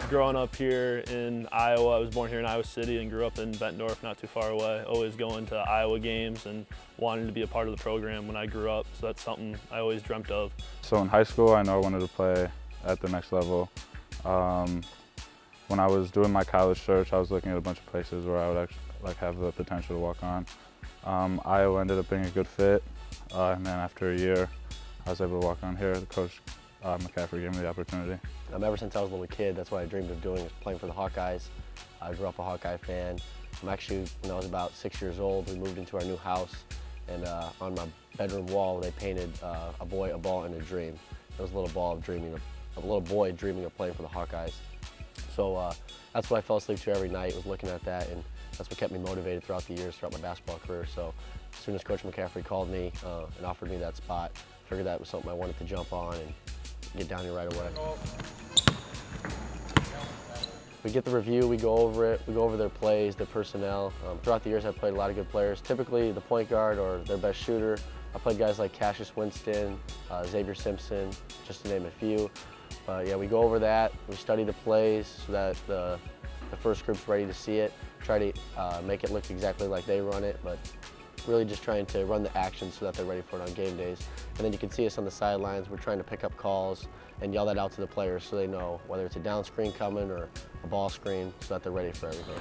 Growing up here in Iowa, I was born here in Iowa City and grew up in Bettendorf, not too far away. Always going to Iowa games and wanting to be a part of the program when I grew up, so that's something I always dreamt of. So in high school, I know I wanted to play at the next level. When I was doing my college search, I was looking at a bunch of places where I would actually have the potential to walk on. Iowa ended up being a good fit, and then after a year, I was able to walk on here. The coach, McCaffrey, gave me the opportunity. Ever since I was a little kid, that's what I dreamed of doing, is playing for the Hawkeyes. I grew up a Hawkeye fan. Actually, when I was about 6 years old, we moved into our new house, and on my bedroom wall, they painted a boy, a ball, and a dream. It was a little boy dreaming of playing for the Hawkeyes. So that's what I fell asleep to every night, was looking at that, and that's what kept me motivated throughout the years, throughout my basketball career. So as soon as Coach McCaffrey called me and offered me that spot, I figured that was something I wanted to jump on and get down here right away. We get the review, we go over it, we go over their plays, their personnel. Throughout the years, I've played a lot of good players, typically the point guard or their best shooter. I played guys like Cassius Winston, Xavier Simpson, just to name a few. But yeah, we go over that, we study the plays so that the first group's ready to see it, try to make it look exactly like they run it, but really just trying to run the action so that they're ready for it on game days. And then you can see us on the sidelines, we're trying to pick up calls and yell that out to the players so they know whether it's a down screen coming or a ball screen, so that they're ready for everything.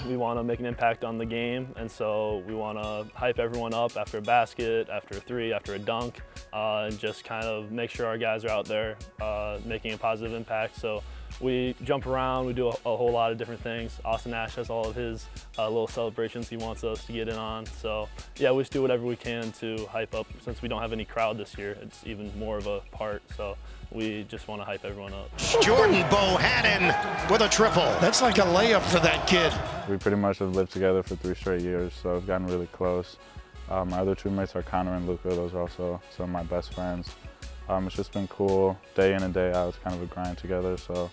We want to make an impact on the game, and so we want to hype everyone up after a basket, after a three, after a dunk, and just kind of make sure our guys are out there making a positive impact. So we jump around, we do a whole lot of different things. Austin Ash has all of his little celebrations he wants us to get in on. So yeah, we just do whatever we can to hype up. Since we don't have any crowd this year, it's even more of a part. So we just want to hype everyone up. Jordan Bohannon with a triple. That's like a layup for that kid. We pretty much have lived together for 3 straight years, so we've gotten really close. My other two mates are Connor and Luca. Those are also some of my best friends. It's just been cool, day in and day out. It's kind of a grind together, so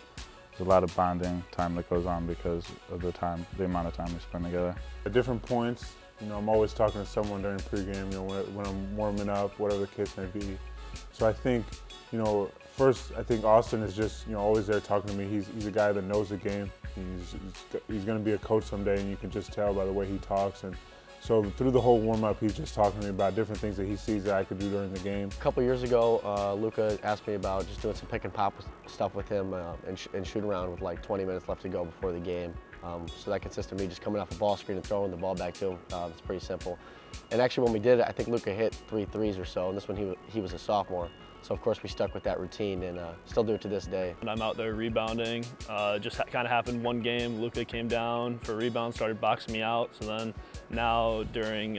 there's a lot of bonding time that goes on because of the amount of time we spend together. At different points, I'm always talking to someone during pregame, when I'm warming up, whatever the case may be. So I think, first, I think Austin is just, always there talking to me. He's a guy that knows the game. He's going to be a coach someday, and you can just tell by the way he talks. And so through the whole warm-up, he's just talking to me about different things that he sees that I could do during the game. A couple years ago, Luca asked me about just doing some pick and pop stuff with him and shoot around with like 20 minutes left to go before the game. So that consists of me just coming off a ball screen and throwing the ball back to him. It's pretty simple. And actually when we did it, I think Luca hit 3 threes or so, and this one he was a sophomore. So of course we stuck with that routine and still do it to this day. And I'm out there rebounding. Just kind of happened one game. Luca came down for a rebound, started boxing me out. So then now during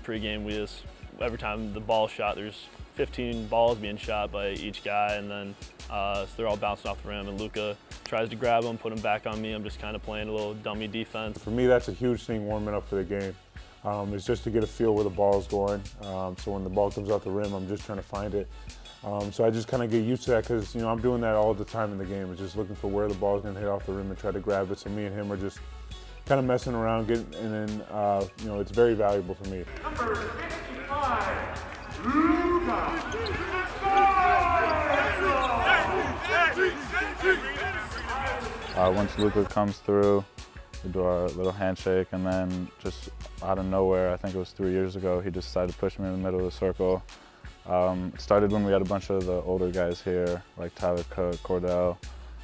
pregame, we just, every time the ball shot, there's 15 balls being shot by each guy, and then so they're all bouncing off the rim, and Luca tries to grab them, put them back on me. I'm just kind of playing a little dummy defense. For me, that's a huge thing warming up for the game. It's just to get a feel where the ball's going. So when the ball comes off the rim, I'm just trying to find it. So I just kind of get used to that because, I'm doing that all the time in the game. It's just looking for where the ball's going to hit off the rim and try to grab it. So me and him are just kind of messing around, and then, it's very valuable for me. Number 55, Luca. Once Luca comes through, we do our little handshake, and then just out of nowhere, I think it was 3 years ago, he just decided to push me in the middle of the circle. It started when we had a bunch of the older guys here, like Tyler Cook, Cordell,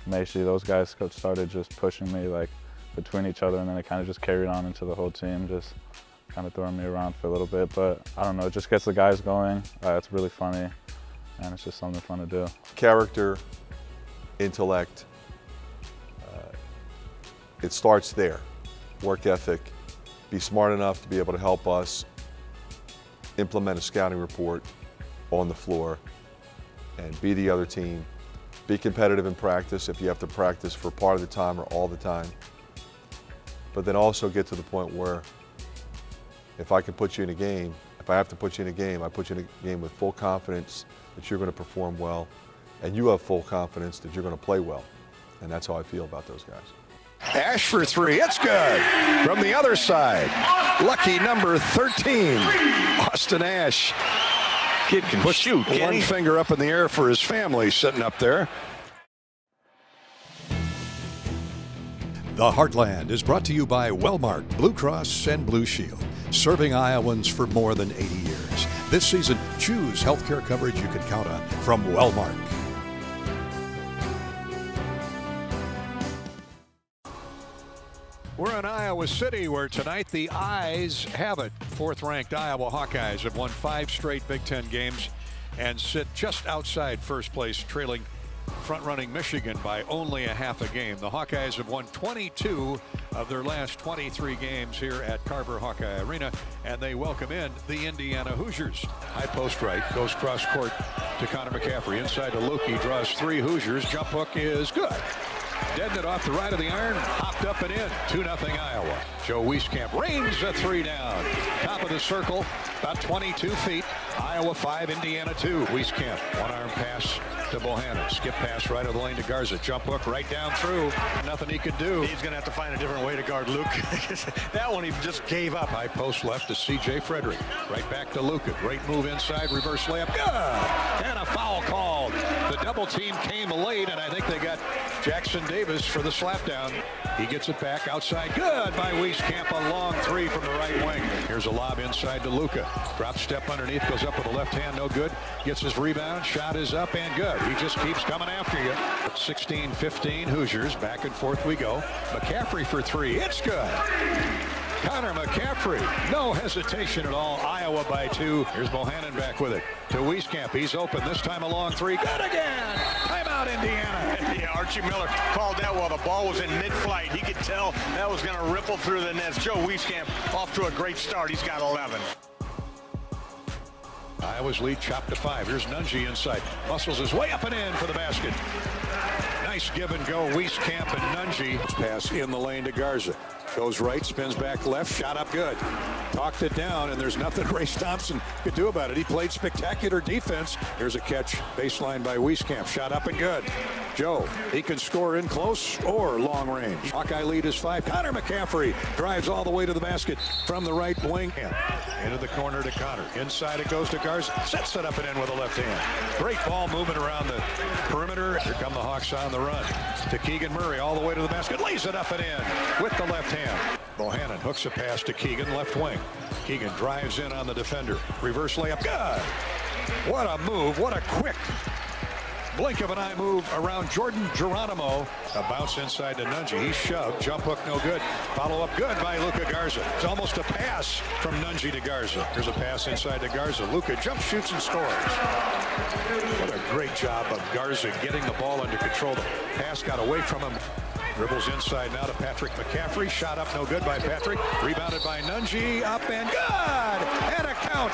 Macy. Those guys started just pushing me like between each other, and then it kind of just carried on into the whole team, just kind of throwing me around for a little bit. But I don't know, it just gets the guys going. It's really funny, and it's just something fun to do. Character, intellect, it starts there. Work ethic, be smart enough to be able to help us implement a scouting report on the floor and be the other team. Be competitive in practice if you have to practice for part of the time or all the time. But then also get to the point where if I can put you in a game, if I have to put you in a game, I put you in a game with full confidence that you're going to perform well, and you have full confidence that you're going to play well. And that's how I feel about those guys. Ash for three. It's good. From the other side, lucky number 13, Austin Ash. Kid can shoot. One finger up in the air for his family sitting up there. The Heartland is brought to you by Wellmark, Blue Cross and Blue Shield, serving Iowans for more than 80 years. This season, choose healthcare coverage you can count on from Wellmark. We're in Iowa City, where tonight the Eyes have it. Fourth-ranked Iowa Hawkeyes have won 5 straight Big Ten games and sit just outside first place, trailing front-running Michigan by only a half a game. The Hawkeyes have won 22 of their last 23 games here at Carver Hawkeye Arena, and they welcome in the Indiana Hoosiers. High post right, goes cross court to Connor McCaffrey. Inside to Luke, he draws 3 Hoosiers. Jump hook is good. Deading it off the right of the iron, hopped up and in. 2-0 Iowa. Joe Wieskamp rains a 3 down. Top of the circle, about 22 feet. Iowa 5, Indiana 2. Wieskamp, one-arm pass to Bohannon. Skip pass right of the lane to Garza. Jump hook right down through. Nothing he could do. He's going to have to find a different way to guard Luke. That one he just gave up. High post left to C.J. Frederick. Right back to Luka. Great move inside. Reverse layup. Good! And a foul called. The double team came late, and I think they got Jackson Davis for the slapdown. He gets it back outside. Good by Wieskamp. A long 3 from the right wing. Here's a lob inside to Luka. Drop step underneath. Goes up with the left hand. No good. Gets his rebound. Shot is up and good. He just keeps coming after you. 16-15 Hoosiers. Back and forth we go. McCaffrey for 3. It's good. Connor McCaffrey. No hesitation at all. Iowa by 2. Here's Bohannon back with it. To Wieskamp. He's open. This time a long 3. Good again. Timeout Indiana. Yeah, Archie Miller called that while the ball was in mid-flight. He could tell that was going to ripple through the nets. Joe Wieskamp off to a great start. He's got 11. Iowa's lead chopped to 5. Here's Nunji inside. Muscles his way up and in for the basket. Nice give and go. Wieskamp and Nunji. Pass in the lane to Garza. Goes right, spins back left, shot up good. Talked it down, and there's nothing Race Thompson could do about it. He played spectacular defense. Here's a catch, baseline by Wieskamp. Shot up and good. Joe, he can score in close or long range. Hawkeye lead is 5. Connor McCaffrey drives all the way to the basket from the right wing. Into the corner to Connor. Inside it goes to Garza. Sets it up and in with the left hand. Great ball movement around the perimeter. Here come the Hawks on the run. To Keegan Murray all the way to the basket. Lays it up and in with the left hand. Bohannon hooks a pass to Keegan, left wing. Keegan drives in on the defender. Reverse layup. Good. What a move. What a quick blink of an eye move around Jordan Geronimo. A bounce inside to Nunji. He's shoved. Jump hook no good. Follow up good by Luka Garza. It's almost a pass from Nunji to Garza. Here's a pass inside to Garza. Luka jump shoots and scores. What a great job of Garza getting the ball under control. The pass got away from him. Dribbles inside now to Patrick McCaffrey. Shot up no good by Patrick. Rebounded by Nunji. Up and good. And a count.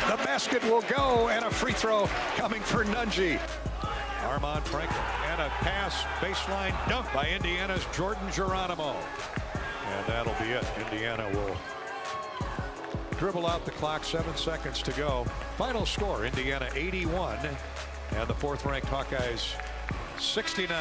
The basket will go, and a free throw coming for Nunji. Armand Franklin, and a pass, baseline dunk by Indiana's Jordan Geronimo. And that'll be it. Indiana will dribble out the clock. 7 seconds to go. Final score, Indiana 81, and the 4th-ranked Hawkeyes 69.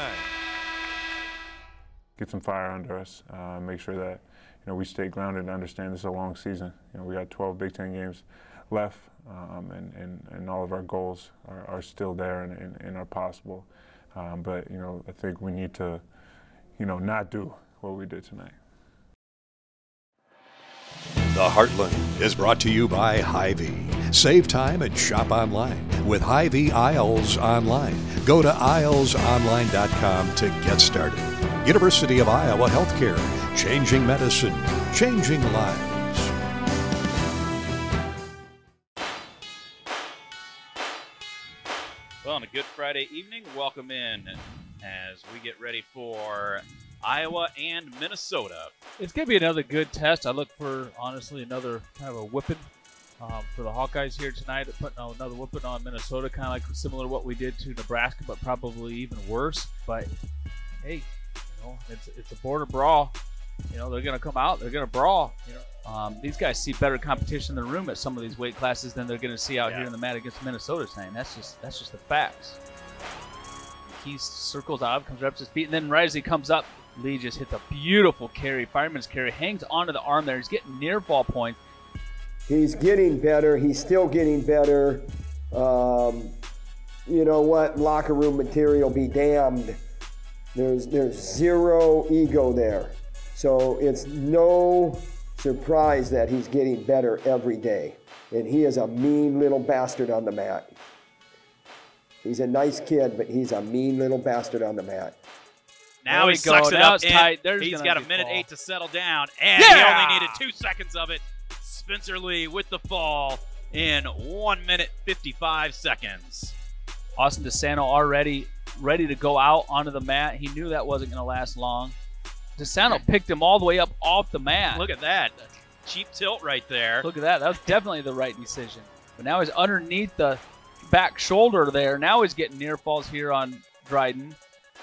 Get some fire under us. Make sure that we stay grounded and understand this is a long season. We got 12 Big Ten games left, and all of our goals are still there and are possible. But I think we need to not do what we did tonight. The Heartland is brought to you by Hy-Vee. Save time and shop online with Hy-Vee Aisles Online. Go to aislesonline.com to get started. University of Iowa Healthcare, changing medicine, changing lives. Well, on a Good Friday evening, welcome in as we get ready for Iowa and Minnesota. It's going to be another good test. I look for, honestly, another kind of a whipping for the Hawkeyes here tonight. Putting another whipping on Minnesota, kind of like similar to what we did to Nebraska, but probably even worse. But, hey, it's a border brawl. They're going to come out. They're going to brawl. These guys see better competition in the room at some of these weight classes than they're going to see out here in the mat against Minnesota tonight. That's just the facts. He circles out, comes up to his feet, and then right as he comes up, Lee just hits a beautiful carry, fireman's carry, hangs onto the arm there. He's getting near fall points. He's getting better. He's still getting better. You know what? Locker room material be damned. There's zero ego there. So it's no surprise that he's getting better every day. And he is a mean little bastard on the mat. He's a nice kid, but he's a mean little bastard on the mat. Now he sucks it up in. He's got a minute 8 to settle down, and he only needed 2 seconds of it. Spencer Lee with the fall in 1 minute 55 seconds. Austin DeSanto already ready to go out onto the mat. He knew that wasn't going to last long. DeSanto picked him all the way up off the mat. Look at that. Cheap tilt right there. Look at that. That was definitely the right decision. But now he's underneath the back shoulder there. Now he's getting near falls here on Dryden.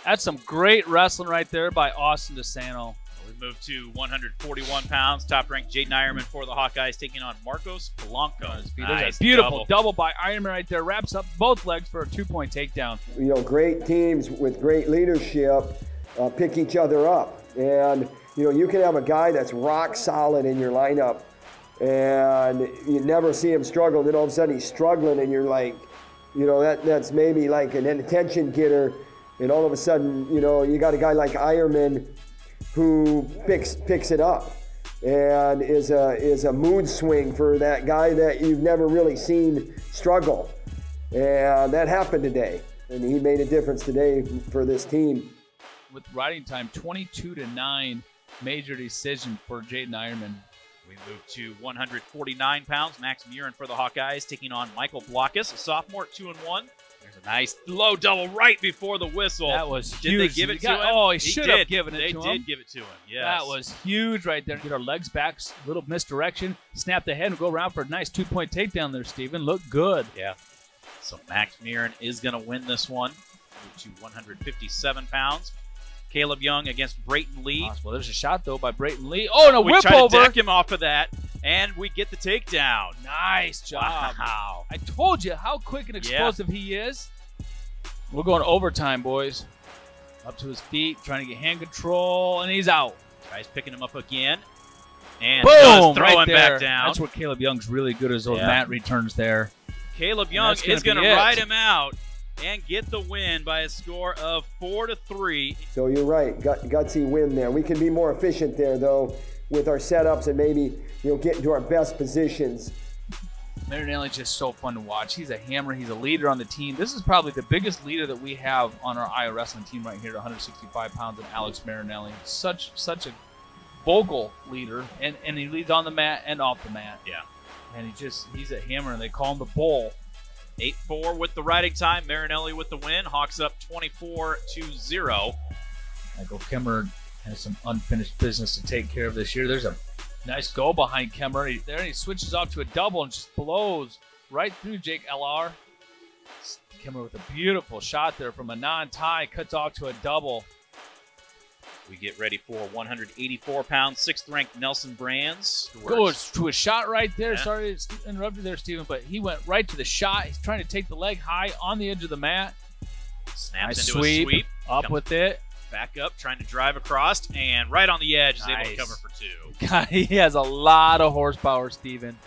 That's some great wrestling right there by Austin DeSanto. We move to 141 pounds. Top-ranked Jaden Ironman for the Hawkeyes taking on Marcos Blanco. There's a beautiful double by Ironman right there. Wraps up both legs for a 2-point takedown. You know, great teams with great leadership pick each other up. And, you know, you can have a guy that's rock solid in your lineup and you never see him struggle. Then all of a sudden he's struggling and you're like, you know, that's maybe like an attention getter. And all of a sudden, you know, you got a guy like Ironman who picks it up and is a mood swing for that guy that you've never really seen struggle. And that happened today. And he made a difference today for this team. With riding time, 22-9, major decision for Jaden Ironman. We move to 149 pounds. Max Murin for the Hawkeyes taking on Michael Blockus, a sophomore, 2-1. There's a nice low double right before the whistle. That was Did huge. they give it to him? Oh, he should have given it to him. They did give it to him, yes. That was huge right there. Get our legs back, little misdirection, snap the head and go around for a nice 2-point takedown there, Steven. Looked good. Yeah. So Max Murin is going to win this one. Move to 157 pounds. Caleb Young against Brayton Lee. Well, there's a shot, though, by Brayton Lee. Oh, and a whip over. We try to deck him off of that, and we get the takedown. Nice job. Wow. I told you how quick and explosive he is. We're going overtime, boys. Up to his feet, trying to get hand control, and he's out. Tries picking him up again. And boom! Does throw him there. back down. That's where Caleb Young's really good as those mat returns there. Caleb Young is going to ride him out and get the win by a score of 4-3. So you're right, gutsy win there. We can be more efficient there, though, with our setups and maybe, you know, get into our best positions. Marinelli's just so fun to watch. He's a hammer. He's a leader on the team. This is probably the biggest leader that we have on our Iowa wrestling team right here at 165 pounds, and Alex Marinelli. Such a vocal leader, and he leads on the mat and off the mat. Yeah. And he's a hammer, and they call him the Bull. 8-4 with the riding time. Marinelli with the win. Hawks up 24-0. Michael Kemmer has some unfinished business to take care of this year. There's a nice go behind Kemmer. There he switches off to a double and just blows right through Jake LR. Kemmer with a beautiful shot there from a non-tie. Cuts off to a double. We get ready for 184 pounds, 6th ranked Nelson Brands. Goes to a shot right there. Yeah. Sorry to interrupt you there, Steven, but he went right to the shot. He's trying to take the leg high on the edge of the mat. Snaps nice into a sweep. Up with it. Back up, trying to drive across, and right on the edge is able to cover for 2. God, he has a lot of horsepower, Steven.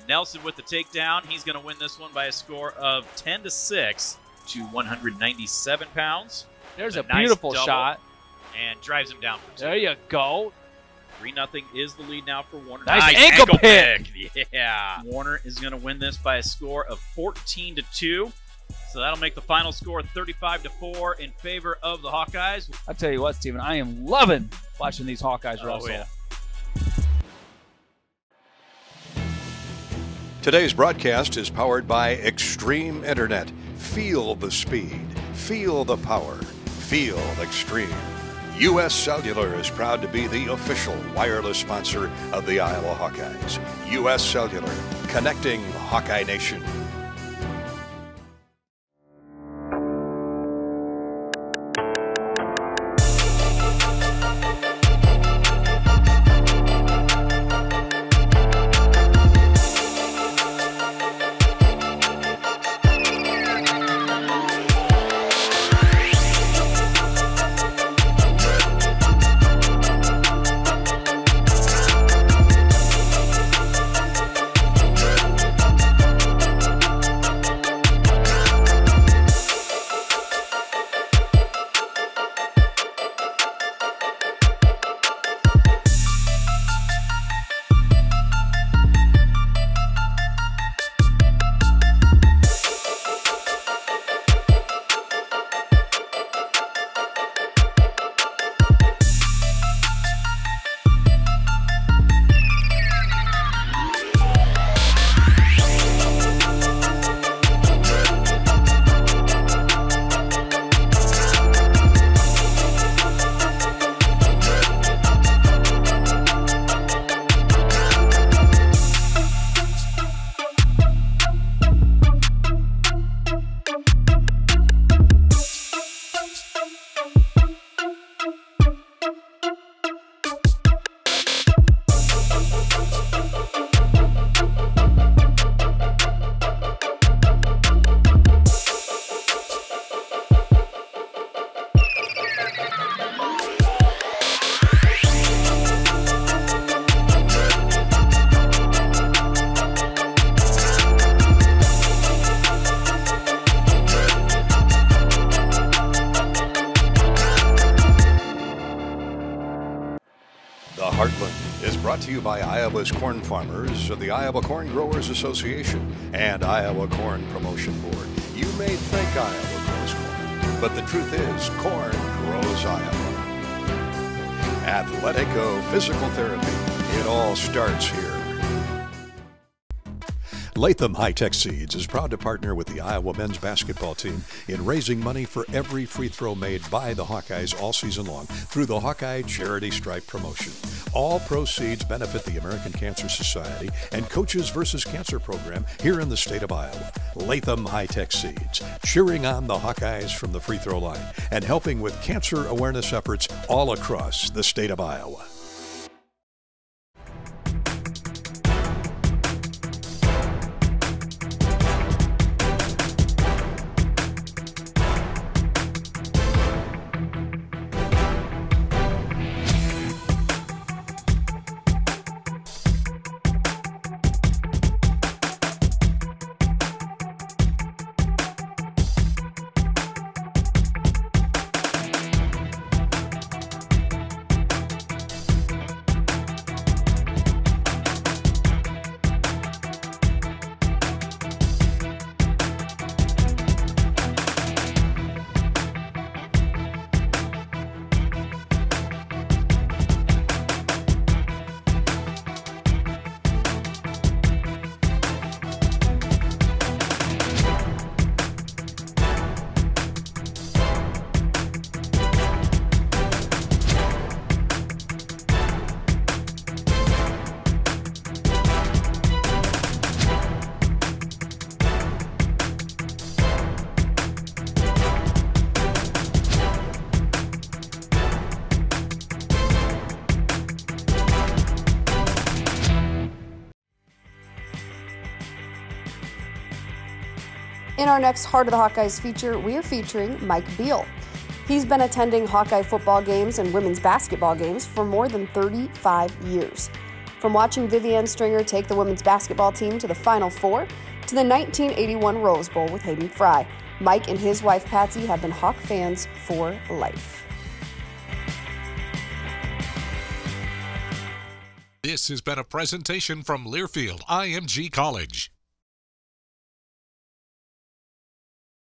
Nelson with the takedown. He's going to win this one by a score of 10-6 to 197 pounds. There's a nice beautiful double. Shot. And drives him down for 2. There you go. 3-0 is the lead now for Warner. Nice ankle pick. Yeah. Warner is going to win this by a score of 14-2. So that'll make the final score 35-4 in favor of the Hawkeyes. I'll tell you what, Steven, I am loving watching these Hawkeyes wrestle. Yeah. Today's broadcast is powered by Extreme Internet. Feel the speed. Feel the power. Feel extreme. U.S. Cellular is proud to be the official wireless sponsor of the Iowa Hawkeyes. U.S. Cellular, connecting Hawkeye Nation. brought to you by Iowa's corn farmers of the Iowa Corn Growers Association and Iowa Corn Promotion Board. You may think Iowa grows corn, but the truth is corn grows Iowa. ATHLETICO Physical Therapy. It all starts here. Latham High-Tech Seeds is proud to partner with the Iowa men's basketball team in raising money for every free throw made by the Hawkeyes all season long through the Hawkeye Charity Stripe promotion. All proceeds benefit the American Cancer Society and Coaches vs. Cancer program here in the state of Iowa. Latham High-Tech Seeds, cheering on the Hawkeyes from the free throw line and helping with cancer awareness efforts all across the state of Iowa. In our next Heart of the Hawkeyes feature, we are featuring Mike Beal. He's been attending Hawkeye football games and women's basketball games for more than 35 years. From watching Vivienne Stringer take the women's basketball team to the Final Four to the 1981 Rose Bowl with Hayden Fry, Mike and his wife Patsy have been Hawk fans for life. This has been a presentation from Learfield IMG College.